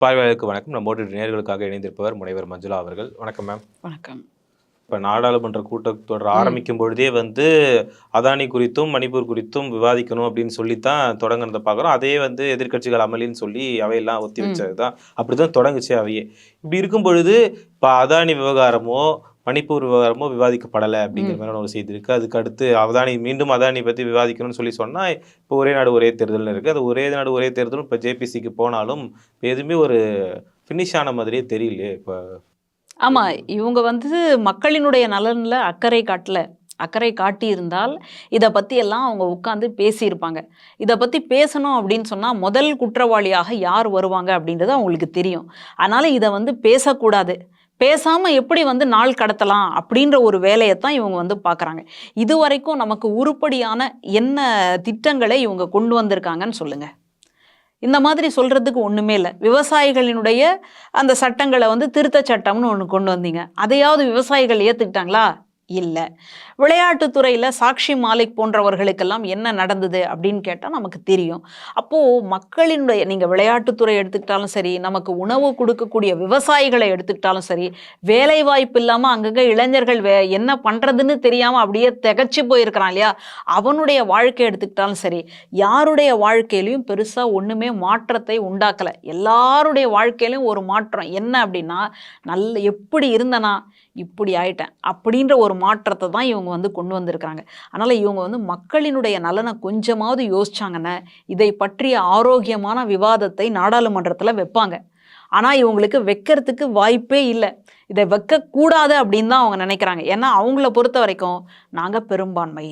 பார்வையாளருக்கு வணக்கம். நம்மோடு நேயர்களுக்காக இணைந்திருப்பவர் முனைவர் மஞ்சுளா அவர்கள். வணக்கம் மேம். வணக்கம். இப்போ நாடாளுமன்ற கூட்டத்தொடர் ஆரம்பிக்கும் பொழுதே அதானி குறித்தும் மணிப்பூர் குறித்தும் விவாதிக்கணும் அப்படின்னு சொல்லித்தான் தொடங்குறத பார்க்குறோம். அதே எதிர்க்கட்சிகள் அமளின்னு சொல்லி அவையெல்லாம் ஒத்தி வச்சது தான். அப்படிதான் தொடங்குச்சு அவையே. இப்படி இருக்கும் பொழுது இப்போ அதானி விவகாரமோ மணிப்பூர் விவகாரமோ விவாதிக்கப்படலை அப்படிங்கிற மாதிரியான ஒரு செய்தி இருக்குது. அதுக்கு அடுத்து மீண்டும் அதானி பற்றி விவாதிக்கணும்னு சொன்னால் இப்போ ஒரே நாடு ஒரே தேர்தல்னு இருக்குது. அது ஒரே நாடு ஒரே தேர்தலும் இப்போ ஜேபிசிக்கு போனாலும் இப்போ எதுவுமே ஒரு ஃபினிஷ் ஆன மாதிரியே தெரியலையே இப்போ. ஆமாம், இவங்க மக்களினுடைய நலனில் அக்கறை காட்டியிருந்தால் இதை பற்றி எல்லாம் அவங்க உட்காந்து பேசியிருப்பாங்க. இதை பற்றி பேசணும் அப்படின்னு சொன்னால் முதல் குற்றவாளியாக யார் வருவாங்க அப்படின்றது அவங்களுக்கு தெரியும். அதனால் இதை பேசக்கூடாது, பேசாமல் எப்படி நாள் கடத்தலாம் அப்படின்ற ஒரு வேலையைத்தான் இவங்க பார்க்குறாங்க. இது வரைக்கும் நமக்கு உருப்படியான என்ன திட்டங்களை இவங்க கொண்டு வந்திருக்காங்கன்னு சொல்லுங்கள். இந்த மாதிரி சொல்கிறதுக்கு ஒன்றுமே இல்லை. விவசாயிகளினுடைய அந்த சட்டங்களை திருத்த சட்டம்னு ஒன்று கொண்டு வந்தீங்க, அதையாவது விவசாயிகள் ஏற்றுக்கிட்டாங்களா? இல்லை. விளையாட்டுத்துறையில் சாக்ஷி மாலிக் போன்றவர்களுக்கெல்லாம் என்ன நடந்தது அப்படின்னு கேட்டால் நமக்கு தெரியும். அப்போது மக்களினுடைய நீங்கள் விளையாட்டுத்துறை எடுத்துக்கிட்டாலும் சரி, நமக்கு உணவு கொடுக்கக்கூடிய விவசாயிகளை எடுத்துக்கிட்டாலும் சரி, வேலை வாய்ப்பு இல்லாமல் அங்கங்கே இளைஞர்கள் என்ன பண்ணுறதுன்னு தெரியாமல் அப்படியே திகச்சு போயிருக்கிறான் இல்லையா, அவனுடைய வாழ்க்கை எடுத்துக்கிட்டாலும் சரி, யாருடைய வாழ்க்கையிலையும் பெருசாக ஒன்றுமே மாற்றத்தை உண்டாக்கலை. எல்லாருடைய வாழ்க்கையிலையும் ஒரு மாற்றம் என்ன அப்படின்னா, எப்படி இருந்தனா இப்படி ஆயிட்டேன் அப்படின்ற ஒரு மாற்றத்தை தான் இவங்க கொண்டு வந்திருக்கிறாங்க. அதனால் இவங்க மக்களினுடைய நலனை கொஞ்சமாவது யோசிச்சாங்கன்னா இதை பற்றிய ஆரோக்கியமான விவாதத்தை நாடாளுமன்றத்தில் வைப்பாங்க. ஆனால் இவங்களுக்கு வைக்கிறதுக்கு வாய்ப்பே இல்லை. இதை வைக்கக்கூடாது அப்படின்னு தான் அவங்க நினைக்கிறாங்க. ஏன்னா அவங்கள பொறுத்த வரைக்கும் நாங்கள் பெரும்பான்மை,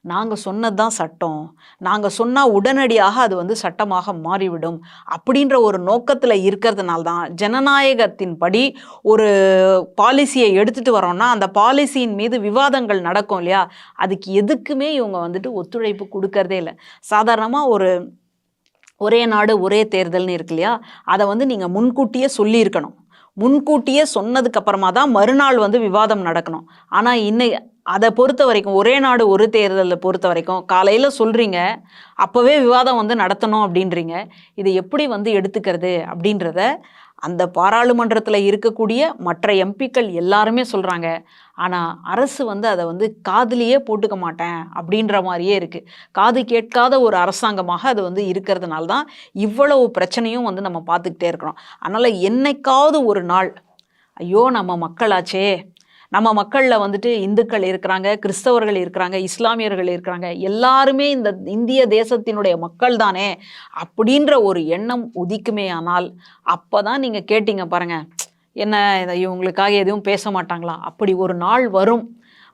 நாங்கள் சொன்னது தான் சட்டம், நாங்கள் சொன்னால் உடனடியாக அது சட்டமாக மாறிவிடும் அப்படின்ற ஒரு நோக்கத்தில் இருக்கிறதுனால தான் ஜனநாயகத்தின்படி ஒரு பாலிசியை எடுத்துகிட்டு வரோன்னா அந்த பாலிசியின் மீது விவாதங்கள் நடக்கும் இல்லையா, அதுக்கு எதுக்குமே இவங்க ஒத்துழைப்பு கொடுக்கறதே இல்லை. சாதாரணமாக ஒரே நாடு ஒரே தேர்தல்னு இருக்கு இல்லையா, அதை நீங்கள் முன்கூட்டியே சொல்லியிருக்கணும். முன்கூட்டியே சொன்னதுக்கப்புறமா தான் மறுநாள் விவாதம் நடக்கணும். ஆனால் அதை பொறுத்த வரைக்கும் ஒரே நாடு ஒரு தேர்தலில் பொறுத்த வரைக்கும் காலையில் சொல்கிறீங்க, அப்போவே விவாதம் நடத்தணும் அப்படின்றீங்க. இதை எப்படி எடுத்துக்கிறது அப்படின்றத அந்த பாராளுமன்றத்தில் இருக்கக்கூடிய மற்ற எம்பிக்கள் எல்லாருமே சொல்கிறாங்க. ஆனால் அரசு அதை காதுலேயே போட்டுக்க மாட்டேன் அப்படின்ற மாதிரியே இருக்குது. காது கேட்காத ஒரு அரசாங்கமாக அது இருக்கிறதுனால தான் இவ்வளவு பிரச்சனையும் நம்ம பார்த்துக்கிட்டே இருக்கிறோம். அதனால் என்னைக்காவது ஒரு நாள் ஐயோ நம்ம மக்களாச்சே, நம்ம மக்களில் இந்துக்கள் இருக்கிறாங்க, கிறிஸ்தவர்கள் இருக்கிறாங்க, இஸ்லாமியர்கள் இருக்கிறாங்க, எல்லாருமே இந்த இந்திய தேசத்தினுடைய மக்கள் தானே அப்படின்ற ஒரு எண்ணம் உதிக்குமே. ஆனால் அப்போ தான் நீங்கள் கேட்டீங்க பாருங்கள், என்ன இவங்களுக்காக எதுவும் பேச மாட்டாங்களா? அப்படி ஒரு நாள் வரும்,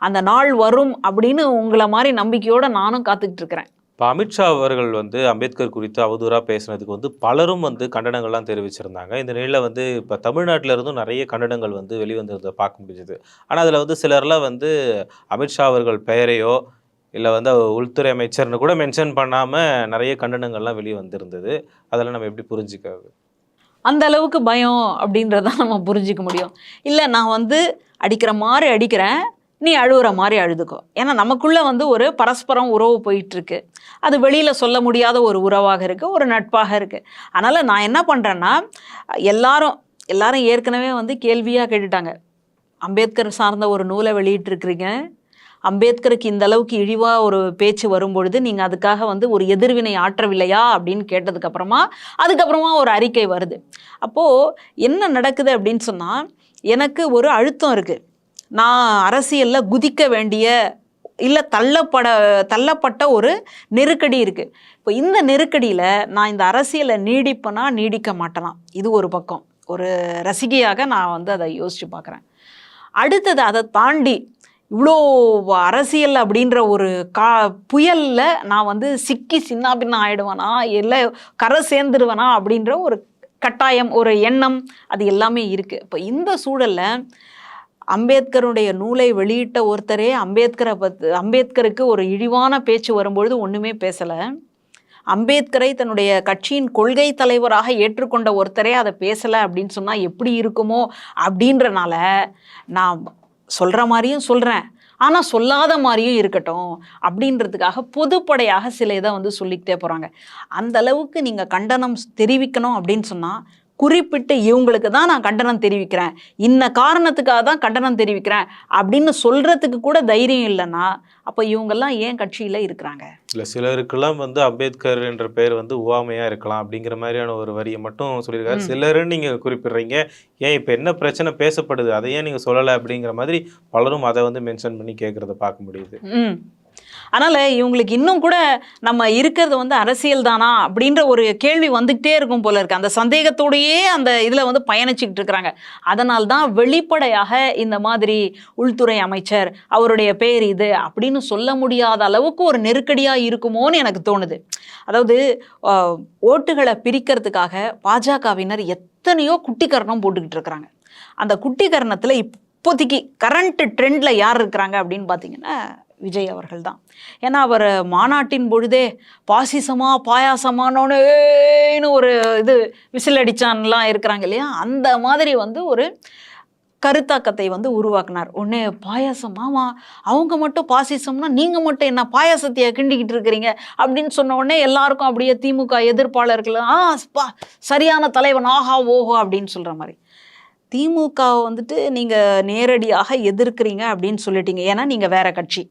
அந்த நாள் வரும் அப்படின்னு உங்களை மாதிரி நம்பிக்கையோடு நானும் காத்துக்கிட்டு இருக்கிறேன். இப்போ அமித்ஷா அவர்கள் அம்பேத்கர் குறித்து அவதூறாக பேசுனதுக்கு பலரும் கண்டனங்கள்லாம் தெரிவிச்சிருந்தாங்க. இந்த நிலையில் இப்போ தமிழ்நாட்டில் இருந்தும் நிறைய கண்டனங்கள் வெளிவந்திருந்ததை பார்க்க முடிஞ்சது. ஆனால் அதில் சிலர்லாம் அமித்ஷா அவர்கள் பெயரையோ இல்லை உள்துறை அமைச்சர்னு கூட மென்ஷன் பண்ணாமல் நிறைய கண்டனங்கள்லாம் வெளியே வந்திருந்தது. அதெல்லாம் நம்ம எப்படி புரிஞ்சுக்கிறது? அந்த அளவுக்கு பயம் அப்படின்றதான் நம்ம புரிஞ்சிக்க முடியும். இல்லை நான் அடிக்கிற மாதிரி அடிக்கிறேன், நீ அழுகிற மாதிரி அழுதுக்கோ. ஏன்னா நமக்குள்ளே ஒரு பரஸ்பரம் உறவு போயிட்டுருக்கு. அது வெளியில் சொல்ல முடியாத ஒரு உறவாக இருக்குது, ஒரு நட்பாக இருக்குது. அதனால் நான் என்ன பண்ணுறேன்னா, எல்லாரும் ஏற்கனவே கேள்வியாக கேட்டுட்டாங்க, அம்பேத்கர் சார்ந்த ஒரு நூலை வெளியிட்டிருக்கிறீங்க, அம்பேத்கருக்கு இந்த அளவுக்கு இழிவாக ஒரு பேச்சு வரும்பொழுது நீங்கள் அதுக்காக ஒரு எதிர்வினை ஆற்றவில்லையா அப்படின்னு அதுக்கப்புறமா ஒரு அறிக்கை வருது. அப்போது என்ன நடக்குது அப்படின்னு சொன்னால், எனக்கு ஒரு அழுத்தம் இருக்குது, நான் அரசியலில் குதிக்க வேண்டிய இல்லை தள்ளப்பட்ட ஒரு நெருக்கடி இருக்குது. இப்போ இந்த நெருக்கடியில் நான் இந்த அரசியலை நீடிப்பேனா நீடிக்க மாட்டேனா, இது ஒரு பக்கம். ஒரு ரசிகையாக நான் அதை யோசித்து பார்க்குறேன். அடுத்தது அதை தாண்டி இவ்வளோ அரசியல் அப்படின்ற ஒரு புயலில் நான் சிக்கி சின்னாபின்ன ஆகிடுவேனா இல்லை கரை சேர்ந்துடுவேனா அப்படின்ற ஒரு கட்டாயம், ஒரு எண்ணம், அது எல்லாமே இருக்குது. இப்போ இந்த சூழலில் அம்பேத்கருடைய நூலை வெளியிட்ட ஒருத்தரே அம்பேத்கருக்கு ஒரு இழிவான பேச்சு வரும்பொழுது ஒன்றுமே பேசலை. அம்பேத்கரை தன்னுடைய கட்சியின் கொள்கை தலைவராக ஏற்றுக்கொண்ட ஒருத்தரே அதை பேசலை அப்படின்னு சொன்னால் எப்படி இருக்குமோ அப்படின்றனால நான் சொல்கிற மாதிரியும் சொல்கிறேன், ஆனால் சொல்லாத மாதிரியும் இருக்கட்டும் அப்படின்றதுக்காக பொதுப்படையாக சில இதை சொல்லிக்கிட்டே போகிறாங்க. அந்த அளவுக்கு நீங்கள் கண்டனம் தெரிவிக்கணும் அப்படின்னு சொன்னால் குறிப்பிட்டு இவங்களுக்கு தான் நான் கண்டனம் தெரிவிக்கிறேன், இன்ன காரணத்துக்காக தான் கண்டனம் தெரிவிக்கிறேன் அப்படின்னு சொல்றதுக்கு கூட தைரியம் இல்லைன்னா அப்போ இவங்கெல்லாம் ஏன் கட்சியில் இருக்கிறாங்க? இல்லை, சிலருக்கெல்லாம் வந்து அம்பேத்கர் என்ற பெயர் வந்து உவமையாக இருக்கலாம் அப்படிங்கிற மாதிரியான ஒரு வரியை மட்டும் சொல்லியிருக்காரு. சிலருன்னு நீங்கள் குறிப்பிடுறீங்க, ஏன் இப்போ என்ன பிரச்சனை பேசப்படுது அதை ஏன் நீங்கள் சொல்லலை அப்படிங்கிற மாதிரி பலரும் அதை வந்து மென்ஷன் பண்ணி கேட்குறத பார்க்க முடியுது. அதனால் இவங்களுக்கு இன்னும் கூட நம்ம இருக்கிறது வந்து அரசியல் தானா அப்படின்ற ஒரு கேள்வி வந்துக்கிட்டே இருக்கும் போல இருக்கு. அந்த சந்தேகத்தோடையே அந்த இதில் வந்து பயணிச்சுக்கிட்டு இருக்கிறாங்க. அதனால்தான் வெளிப்படையாக இந்த மாதிரி உள்துறை அமைச்சர் அவருடைய பேர் இது அப்படின்னு சொல்ல முடியாத அளவுக்கு ஒரு நெருக்கடியாக இருக்குமோன்னு எனக்கு தோணுது. அதாவது ஓட்டுகளை பிரிக்கிறதுக்காக பாஜகவினர் எத்தனையோ குட்டிக்கரணம் போட்டுக்கிட்டு இருக்கிறாங்க. அந்த குட்டிக்கரணத்தில் இப்போதைக்கு கரண்ட் ட்ரெண்டில் யார் இருக்கிறாங்க அப்படின்னு பார்த்தீங்கன்னா விஜய் அவர்கள் தான். ஏன்னா அவர் மாநாட்டின் பொழுதே பாசிசமா பாயாசமானோன்னு ஒரு இது விசில் அடிச்சான்லாம் இருக்கிறாங்க இல்லையா, அந்த மாதிரி வந்து ஒரு கருத்தாக்கத்தை வந்து உருவாக்குனார். ஒன்று பாயாசம், ஆமாம் அவங்க மட்டும் பாசிசம்னா நீங்கள் மட்டும் என்ன பாயாசத்தையை கிண்டிக்கிட்டு இருக்கிறீங்க அப்படின்னு சொன்ன உடனே எல்லாருக்கும் அப்படியே திமுக எதிர்ப்பாளர்கள் சரியான தலைவன் ஆஹா ஓஹோ அப்படின்னு சொல்கிற மாதிரி. திமுக வந்துட்டு நீங்கள் நேரடியாக எதிர்க்கிறீங்க அப்படின்னு சொல்லிட்டீங்க, ஏன்னா நீங்கள் வேற கட்சி,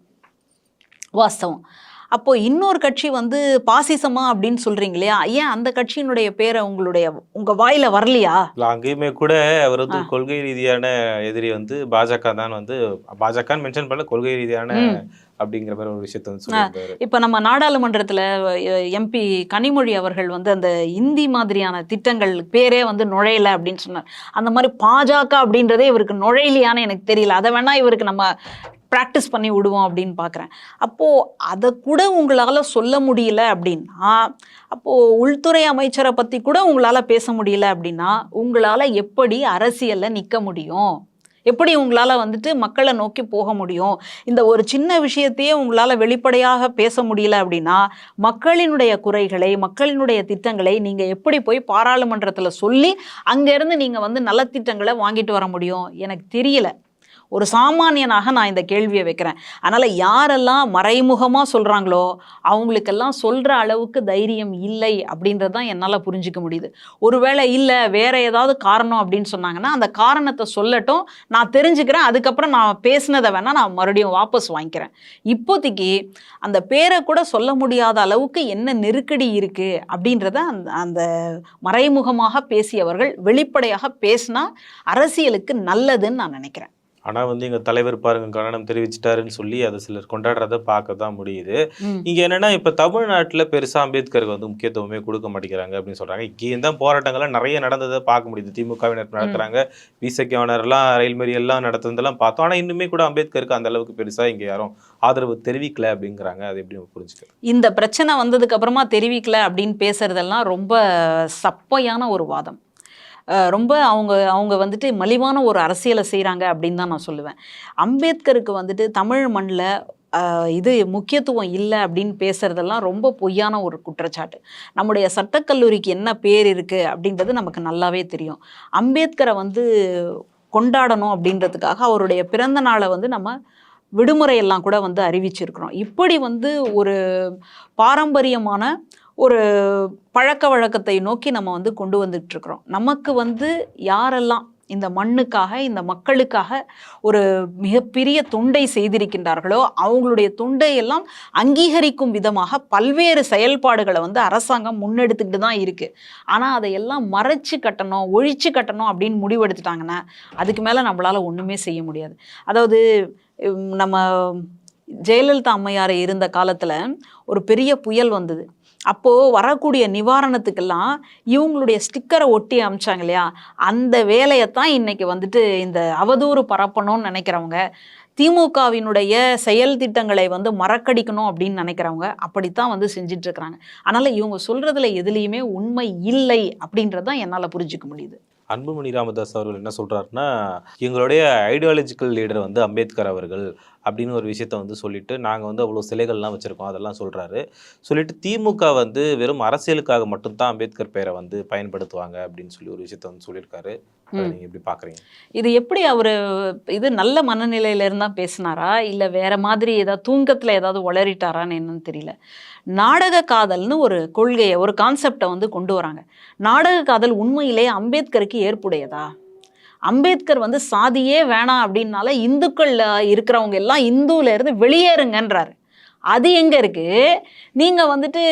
வாஸ்தவம். அப்போது இன்னொரு கட்சி வந்து பாசிசமா அப்படின்னு சொல்கிறீங்க இல்லையா, ஏன் அந்த கட்சியினுடைய பேரை உங்கள் வாயில் வரலையா? இல்லை, அங்கேயுமே கூட அவர் வந்து கொள்கை ரீதியான எதிரி வந்து பாஜக தான், வந்து பாஜகன்னு மென்ஷன் பண்ணல, கொள்கை ரீதியான அப்படிங்கிற மாதிரி ஒரு விஷயத்த வந்து சொல்லியிருந்தாரு. இப்போ நம்ம நாடாளுமன்றத்தில் எம்பி கனிமொழி அவர்கள் வந்து அந்த இந்தி மாதிரியான திட்டங்கள் பேரே வந்து நுழையலை அப்படின்னு சொன்னார். அந்த மாதிரி பாஜக அப்படின்றதே இவருக்கு நுழையலையான்னு எனக்கு தெரியல. அதை வேணா இவருக்கு நம்ம ப்ராக்டிஸ் பண்ணி விடுவோம் அப்படின்னு பார்க்குறேன். அப்போது அதை கூட உங்களால் சொல்ல முடியல அப்படின்னா, அப்போது உள்துறை அமைச்சரை பற்றி கூட உங்களால் பேச முடியல அப்படின்னா உங்களால் எப்படி அரசியலில் நிற்க முடியும்? எப்படி உங்களால் வந்துட்டு மக்களை நோக்கி போக முடியும்? இந்த ஒரு சின்ன விஷயத்தையே உங்களால் வெளிப்படையாக பேச முடியல அப்படின்னா மக்களினுடைய குறைகளை, மக்களினுடைய திட்டங்களை நீங்கள் எப்படி போய் பாராளுமன்றத்தில் சொல்லி அங்கேருந்து நீங்கள் வந்து நலத்திட்டங்களை வாங்கிட்டு வர முடியும்? எனக்கு தெரியல. ஒரு சாமானியனாக நான் இந்த கேள்வியை வைக்கிறேன். அதனால் யாரெல்லாம் மறைமுகமாக சொல்கிறாங்களோ அவங்களுக்கெல்லாம் சொல்கிற அளவுக்கு தைரியம் இல்லை அப்படின்றது தான் என்னால் புரிஞ்சிக்க முடியுது. ஒருவேளை இல்லை வேறு ஏதாவது காரணம் அப்படின்னு சொன்னாங்கன்னா அந்த காரணத்தை சொல்லட்டும், நான் தெரிஞ்சுக்கிறேன், அதுக்கப்புறம் நான் பேசினதை வேணால் நான் மறுபடியும் வாபஸ் வாங்கிக்கிறேன். இப்போதைக்கு அந்த பேரை கூட சொல்ல முடியாத அளவுக்கு என்ன நெருக்கடி இருக்குது அப்படின்றத அந்த மறைமுகமாக பேசியவர்கள் வெளிப்படையாக பேசினா அரசியலுக்கு நல்லதுன்னு நான் நினைக்கிறேன். ஆனால் வந்து எங்கள் தலைவர் பாருங்க கண்டனம் தெரிவிச்சிட்டாருன்னு சொல்லி அதை சிலர் கொண்டாடுறத பார்க்க தான் முடியுது. இங்கே என்னென்னா, இப்போ தமிழ்நாட்டில் பெருசாக அம்பேத்கருக்கு வந்து முக்கியத்துவமே கொடுக்க மாட்டேங்கிறாங்க அப்படின்னு சொல்கிறாங்க. இங்கேயும் தான் போராட்டங்கள்லாம் நிறைய நடந்ததை பார்க்க முடியுது. திமுகவினர் நடத்துகிறாங்க, விசைக்கவனர்லாம் ரயில் மறியல்லாம் நடத்துனதெல்லாம் பார்த்தோம். ஆனால் இன்னுமே கூட அம்பேத்கருக்கு அந்த அளவுக்கு பெருசாக இங்கே யாரும் ஆதரவு தெரிவிக்கல அப்படிங்கிறாங்க. அது எப்படி புரிஞ்சுக்க? இந்த பிரச்சனை வந்ததுக்கு அப்புறமா தெரிவிக்கல அப்படின்னு பேசுறதெல்லாம் ரொம்ப சப்பையான ஒரு வாதம். ரொம்ப அவங்க வந்துட்டு மலிவான ஒரு அரசியலை செய்கிறாங்க அப்படின்னு தான் நான் சொல்லுவேன். அம்பேத்கருக்கு வந்துட்டு தமிழ் மண்ணில் இது முக்கியத்துவம் இல்லை அப்படின்னு பேசுகிறதெல்லாம் ரொம்ப பொய்யான ஒரு குற்றச்சாட்டு. நம்முடைய சட்டக்கல்லூரிக்கு என்ன பேர் இருக்குது அப்படின்றது நமக்கு நல்லாவே தெரியும். அம்பேத்கரை வந்து கொண்டாடணும் அப்படின்றதுக்காக அவருடைய பிறந்த நாளை வந்து நம்ம விடுமுறையெல்லாம் கூட வந்து அறிவிச்சிருக்கிறோம். இப்படி வந்து ஒரு பாரம்பரியமான ஒரு பழக்க வழக்கத்தை நோக்கி நம்ம வந்து கொண்டு வந்துட்டுருக்குறோம். நமக்கு வந்து யாரெல்லாம் இந்த மண்ணுக்காக, இந்த மக்களுக்காக ஒரு மிகப்பெரிய தொண்டை செய்திருக்கின்றார்களோ அவங்களுடைய தொண்டையெல்லாம் அங்கீகரிக்கும் விதமாக பல்வேறு செயல்பாடுகளை வந்து அரசாங்கம் முன்னெடுத்துக்கிட்டு தான் இருக்குது. ஆனால் அதையெல்லாம் மறைச்சு கட்டணும், ஒழிச்சு கட்டணும் அப்படின்னு முடிவெடுத்துட்டாங்கன்னா அதுக்கு மேலே நம்மளால் ஒன்றுமே செய்ய முடியாது. அதாவது நம்ம ஜெயலலிதா அம்மையார் இருந்த காலத்தில் ஒரு பெரிய புயல் வந்தது. அப்போது வரக்கூடிய நிவாரணத்துக்கெல்லாம் இவங்களுடைய ஸ்டிக்கரை ஒட்டி அமிச்சாங்க இல்லையா, அந்த வேலையைத்தான் இன்றைக்கி வந்துட்டு இந்த அவதூறு பரப்பணும்னு நினைக்கிறவங்க, திமுகவினுடைய செயல் திட்டங்களை வந்து மறக்கடிக்கணும் அப்படின்னு நினைக்கிறவங்க அப்படித்தான் வந்து செஞ்சிட்ருக்கிறாங்க. அதனால் இவங்க சொல்கிறதுல எதுலேயுமே உண்மை இல்லை அப்படின்றது தான் என்னால் புரிஞ்சிக்க முடியுது. அன்புமணி ராமதாஸ் அவர்கள் என்ன சொல்கிறாருன்னா, எங்களுடைய ஐடியாலஜிக்கல் லீடர் வந்து அம்பேத்கர் அவர்கள், அப்படின்னு ஒரு விஷயத்த வந்து சொல்லிட்டு, நாங்கள் வந்து அவ்வளோ சிலைகள்லாம் வச்சுருக்கோம் அதெல்லாம் சொல்கிறாரு. சொல்லிட்டு திமுக வந்து வெறும் அரசியலுக்காக மட்டும்தான் அம்பேத்கர் பெயரை வந்து பயன்படுத்துவாங்க அப்படின்னு சொல்லி ஒரு விஷயத்த வந்து சொல்லியிருக்காரு. அதை நீங்கள் எப்படி பார்க்குறீங்க? இது எப்படி அவரு இது நல்ல மனநிலையில இருந்தா பேசினாரா? இல்ல வேற மாதிரி ஏதாவது தூக்கத்துல ஏதாவது உளறிட்டாரான்னு என்னன்னு தெரியல. நாடக காதல்னு ஒரு கொள்கைய, ஒரு கான்செப்ட்ட வந்து கொண்டு வராங்க. நாடக காதல் உண்மையிலே அம்பேத்கருக்கு ஏற்புடையதா? அம்பேத்கர் வந்து சாதியே வேணாம் அப்படின்னால இந்துக்கள்ல இருக்கிறவங்க எல்லாம் இந்துல இருந்து வெளியேறுங்கன்றாரு. அது எங்க இருக்கு? நீங்க வந்துட்டு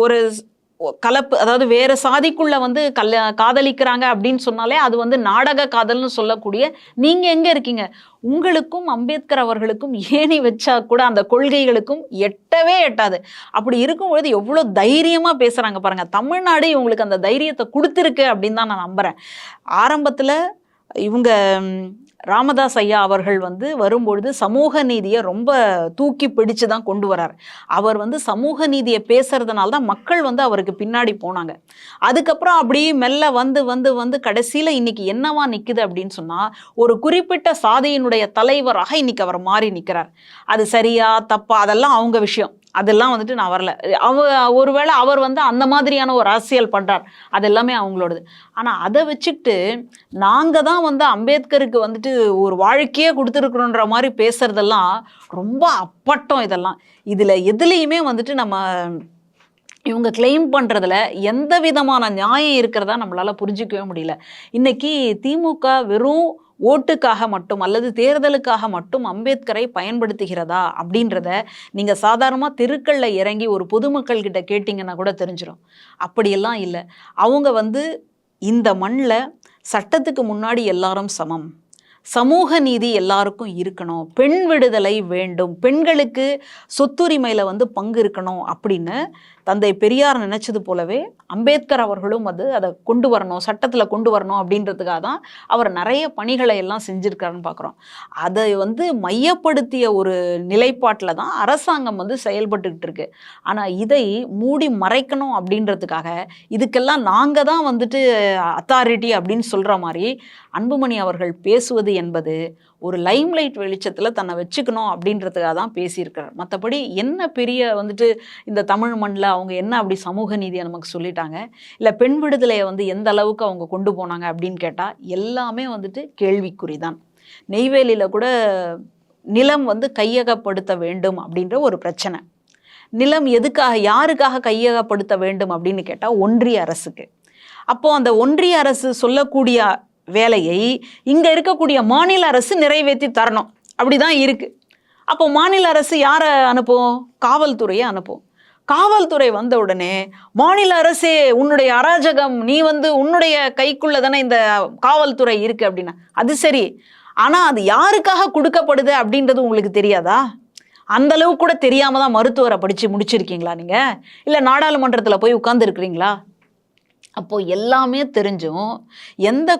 ஒரு கலப்பு, அதாவது வேற சாதிக்குள்ள வந்து காதலிக்கிறாங்க அப்படின்னு சொன்னாலே அது வந்து நாடக காதல்னு சொல்லக்கூடிய நீங்க எங்க இருக்கீங்க? உங்களுக்கும் அம்பேத்கர் அவர்களுக்கும் ஏணி வச்சா கூட அந்த கொள்கைகளுக்கும் எட்டவே எட்டாது. அப்படி இருக்கும்பொழுது எவ்வளோ தைரியமா பேசுறாங்க பாருங்க. தமிழ்நாடு இவங்களுக்கு அந்த தைரியத்தை கொடுத்துருக்கு அப்படின்னு தான் நான் நம்புறேன். ஆரம்பத்துல இவங்க ராமதாஸ் ஐயா அவர்கள் வந்து வரும்பொழுது சமூக நீதியை ரொம்ப தூக்கி பிடிச்சு தான் கொண்டு வரார். அவர் வந்து சமூக நீதியை பேசுறதுனால தான் மக்கள் வந்து அவருக்கு பின்னாடி போனாங்க. அதுக்கப்புறம் அப்படி மெல்ல வந்து வந்து வந்து கடைசியில் இன்னைக்கு என்னவா நிற்குது அப்படின்னு சொன்னால், ஒரு குறிப்பிட்ட சாதியினுடைய தலைவராக இன்னைக்கு அவர் மாறி நிற்கிறார். அது சரியா தப்பா அதெல்லாம் அவங்க விஷயம். அதெல்லாம் வந்துட்டு நான் வரல. ஒருவேளை அவர் வந்து அந்த மாதிரியான ஒரு அரசியல் பண்றார், அது எல்லாமே அவங்களோடது. ஆனால் அதை வச்சுக்கிட்டு நாங்கள் தான் வந்து அம்பேத்கருக்கு வந்துட்டு ஒரு வாழ்க்கையே கொடுத்துருக்குறோன்ற மாதிரி பேசுறதெல்லாம் ரொம்ப அப்பட்டம். இதெல்லாம் இதில் எதுலேயுமே வந்துட்டு நம்ம இவங்க கிளைம் பண்ணுறதுல எந்த விதமான நியாயம் இருக்கிறதா நம்மளால் புரிஞ்சிக்கவே முடியல. இன்னைக்கு திமுக வெறும் ஓட்டுக்காக மட்டும் அல்லது தேர்தலுக்காக மட்டும் அம்பேத்கரை பயன்படுத்துகிறதா அப்படின்றத நீங்கள் சாதாரணமாக தெருக்களில் இறங்கி ஒரு பொதுமக்கள் கிட்ட கேட்டிங்கன்னா கூட தெரிஞ்சிடும். அப்படியெல்லாம் இல்லை. அவங்க வந்து இந்த மண்ணில் சட்டத்துக்கு முன்னாடி எல்லாரும் சமம், சமூக நீதி எல்லாருக்கும் இருக்கணும், பெண் விடுதலை வேண்டும், பெண்களுக்கு சொத்துரிமையில் வந்து பங்கு இருக்கணும் அப்படின்னு தந்தை பெரியார் நினைச்சது போலவே அம்பேத்கர் அவர்களும் வந்து அதை கொண்டு வரணும், சட்டத்தில் கொண்டு வரணும் அப்படின்றதுக்காக தான் அவர் நிறைய பணிகளை எல்லாம் செஞ்சுருக்காருன்னு பார்க்குறோம். அதை வந்து மையப்படுத்திய ஒரு நிலைப்பாட்டில் தான் அரசாங்கம் வந்து செயல்பட்டுக்கிட்டு இருக்கு. ஆனால் இதை மூடி மறைக்கணும் அப்படின்றதுக்காக இதுக்கெல்லாம் நாங்கள் தான் வந்துட்டு அத்தாரிட்டி அப்படின்னு சொல்கிற மாதிரி அன்புமணி அவர்கள் பேசுவது என்பது ஒரு லைம்லைட் வெளிச்சத்தில் தன்னை வச்சுக்கணும் அப்படின்றதுக்காக தான் பேசியிருக்கிறார். மற்றபடி என்ன பெரிய வந்துட்டு இந்த தமிழ் மண்ணில் அவங்க என்ன அப்படி சமூக நீதியை நமக்கு சொல்லிட்டாங்க, இல்லை பெண் விடுதலையை வந்து எந்த அளவுக்கு அவங்க கொண்டு போனாங்க அப்படின்னு கேட்டால் எல்லாமே வந்துட்டு கேள்விக்குறி தான். நெய்வேலியில் கூட நிலம் வந்து கையகப்படுத்த வேண்டும் அப்படின்ற ஒரு பிரச்சனை. நிலம் எதுக்காக, யாருக்காக கையகப்படுத்த வேண்டும் அப்படின்னு கேட்டால் ஒன்றிய அரசுக்கு. அப்போது அந்த ஒன்றிய அரசு சொல்லக்கூடிய வேலையை இங்கே இருக்கக்கூடிய மாநில அரசு நிறைவேற்றி தரணும், அப்படிதான் இருக்கு. அப்போ மாநில அரசு யாரை அனுப்பும்? காவல்துறையை அனுப்பும். காவல்துறை வந்த உடனே மாநில அரசே உன்னுடைய அராஜகம், நீ வந்து உன்னுடைய கைக்குள்ள தானே இந்த காவல்துறை இருக்கு அப்படின்னா அது சரி. ஆனால் அது யாருக்காக கொடுக்கப்படுது அப்படின்றது உங்களுக்கு தெரியாதா? அந்த அளவு கூட தெரியாம தான் மருத்துவரை படித்து முடிச்சிருக்கீங்களா நீங்கள்? இல்லை நாடாளுமன்றத்தில் போய் உட்கார்ந்துருக்கிறீங்களா? அப்போது எல்லாமே தெரிஞ்சும் எந்த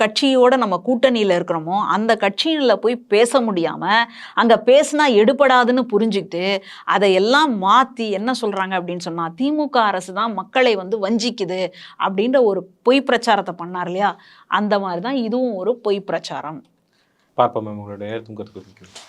கட்சியோட நம்ம கூட்டணியில் இருக்கிறோமோ அந்த கட்சியில் போய் பேச முடியாமல், அங்கே பேசினா எடுபடாதுன்னு புரிஞ்சுக்கிட்டு அதையெல்லாம் மாற்றி என்ன சொல்கிறாங்க அப்படின்னு சொன்னால், திமுக அரசு தான் மக்களை வந்து வஞ்சிக்குது அப்படின்ற ஒரு பொய் பிரச்சாரத்தை பண்ணார் இல்லையா? அந்த மாதிரி தான் இதுவும் ஒரு பொய் பிரச்சாரம். பார்ப்போம் மேம், உங்களுடைய கருத்து.